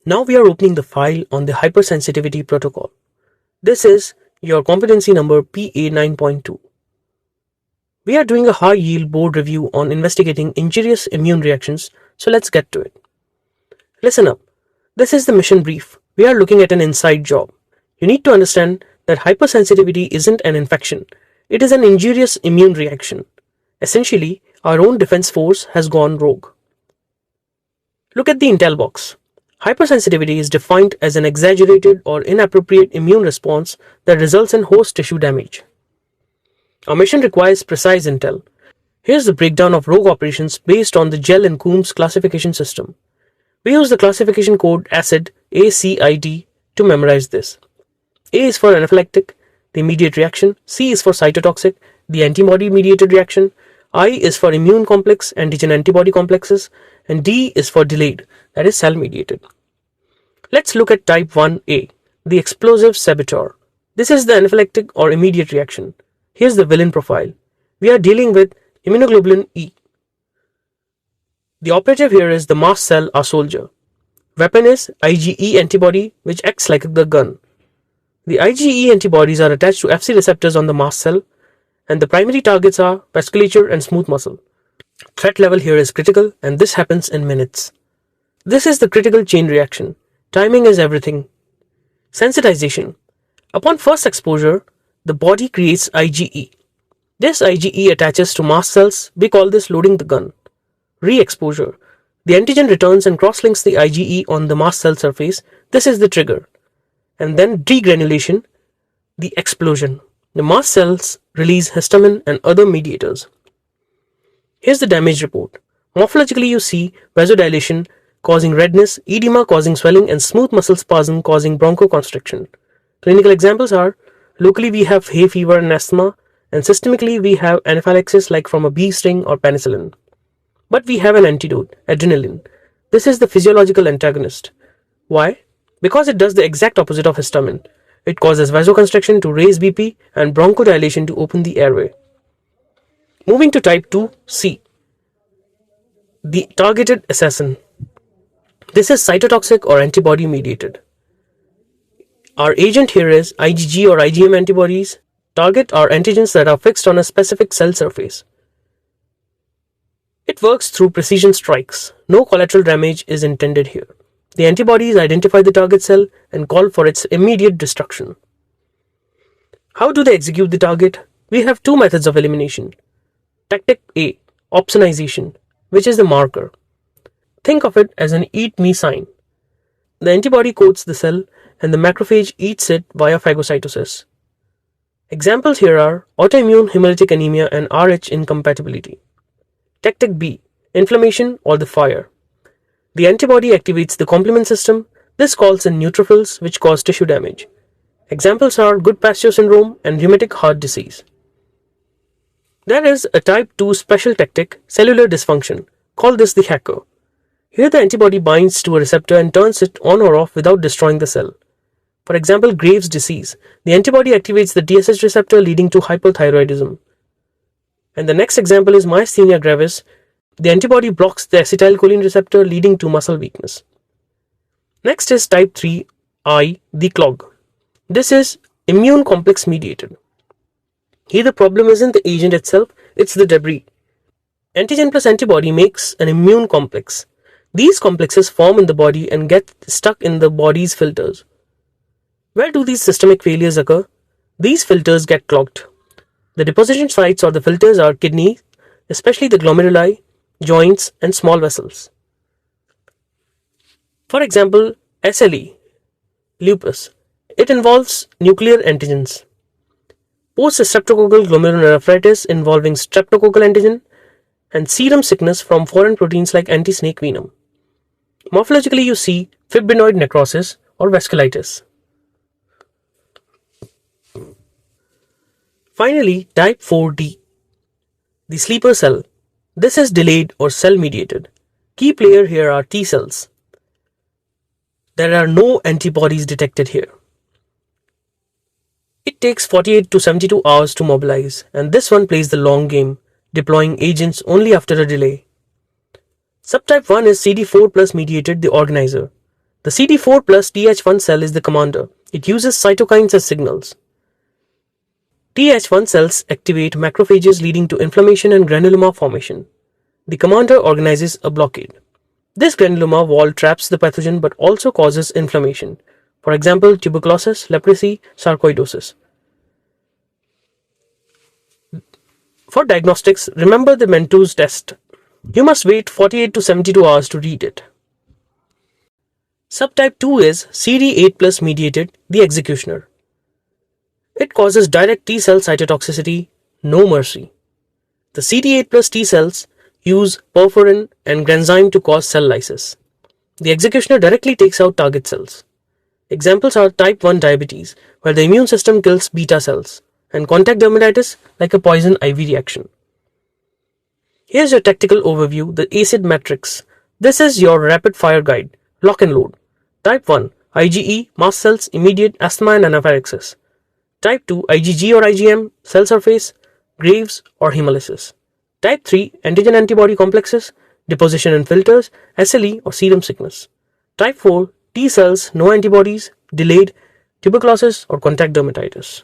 Now we are opening the file on the hypersensitivity protocol. This is your competency number PA 9.2. We are doing a high yield board review on investigating injurious immune reactions, so let's get to it. Listen up. This is the mission brief. We are looking at an inside job. You need to understand that hypersensitivity isn't an infection. It is an injurious immune reaction. Essentially, our own defense force has gone rogue. Look at the intel box. Hypersensitivity is defined as an exaggerated or inappropriate immune response that results in host tissue damage. Our mission requires precise intel. Here's the breakdown of rogue operations based on the Gell and Coombs classification system. We use the classification code ACID, ACID, to memorize this. A is for anaphylactic, the immediate reaction. C is for cytotoxic, the antibody-mediated reaction. I is for immune complex, antigen-antibody complexes. And D is for delayed, that is cell-mediated. Let's look at type 1A, the explosive saboteur. This is the anaphylactic or immediate reaction. Here's the villain profile. We are dealing with immunoglobulin E. The operative here is the mast cell, our soldier. Weapon is IgE antibody, which acts like the gun. The IgE antibodies are attached to Fc receptors on the mast cell, and the primary targets are vasculature and smooth muscle. Threat level here is critical, and this happens in minutes. This is the critical chain reaction. Timing is everything. Sensitization. Upon first exposure, the body creates IgE. This IgE attaches to mast cells. We call this loading the gun. Re-exposure. The antigen returns and cross-links the IgE on the mast cell surface. This is the trigger. And then degranulation, the explosion. The mast cells release histamine and other mediators. Here's the damage report. Morphologically, you see vasodilation causing redness, edema causing swelling, and smooth muscle spasm causing bronchoconstriction. Clinical examples are, locally we have hay fever and asthma, and systemically we have anaphylaxis like from a bee sting or penicillin. But we have an antidote, adrenaline. This is the physiological antagonist. Why? Because it does the exact opposite of histamine. It causes vasoconstriction to raise BP and bronchodilation to open the airway. Moving to type 2C, the targeted assassin. This is cytotoxic or antibody mediated. Our agent here is IgG or IgM antibodies. Target are antigens that are fixed on a specific cell surface. It works through precision strikes. No collateral damage is intended here. The antibodies identify the target cell and call for its immediate destruction. How do they execute the target? We have two methods of elimination. Tactic A, opsonization, which is the marker. Think of it as an eat me sign. The antibody coats the cell and the macrophage eats it via phagocytosis. Examples here are autoimmune hemolytic anemia and Rh incompatibility. Tactic B, inflammation or the fire. The antibody activates the complement system. This calls in neutrophils which cause tissue damage. Examples are Goodpasture syndrome and rheumatic heart disease. There is a type 2 special tactic, cellular dysfunction. Call this the hacker. Here the antibody binds to a receptor and turns it on or off without destroying the cell. For example, Graves' disease. The antibody activates the TSH receptor leading to hypothyroidism. And the next example is myasthenia gravis. The antibody blocks the acetylcholine receptor leading to muscle weakness. Next is type 3I, the clog. This is immune complex mediated. Here the problem isn't the agent itself, it's the debris. Antigen plus antibody makes an immune complex. These complexes form in the body and get stuck in the body's filters. Where do these systemic failures occur? These filters get clogged. The deposition sites or the filters are kidneys, especially the glomeruli, joints, and small vessels. For example, SLE, lupus. It involves nuclear antigens. Post-streptococcal glomerulonephritis involving streptococcal antigen, and serum sickness from foreign proteins like anti-snake venom. Morphologically, you see fibrinoid necrosis or vasculitis. Finally, type 4D, the sleeper cell. This is delayed or cell-mediated. Key player here are T cells. There are no antibodies detected here. It takes 48 to 72 hours to mobilize, and this one plays the long game, deploying agents only after a delay. Subtype 1 is CD4 plus mediated, the organizer. The CD4 plus Th1 cell is the commander. It uses cytokines as signals. Th1 cells activate macrophages, leading to inflammation and granuloma formation. The commander organizes a blockade. This granuloma wall traps the pathogen but also causes inflammation. For example, tuberculosis, leprosy, sarcoidosis. For diagnostics, remember the Mentos test. You must wait 48 to 72 hours to read it. Subtype 2 is CD8 plus mediated, the executioner. It causes direct T cell cytotoxicity, no mercy. The CD8 plus T cells use perforin and granzyme to cause cell lysis. The executioner directly takes out target cells. Examples are type 1 diabetes, where the immune system kills beta cells, and contact dermatitis, like a poison ivy reaction. Here's your tactical overview, the ACID matrix. This is your rapid fire guide. Lock and load. Type 1, IgE, mast cells, immediate asthma and anaphylaxis. Type 2, IgG or IgM, cell surface, Graves or hemolysis. Type 3, antigen antibody complexes, deposition in filters, SLE or serum sickness. Type 4, T cells, no antibodies, delayed, tuberculosis or contact dermatitis.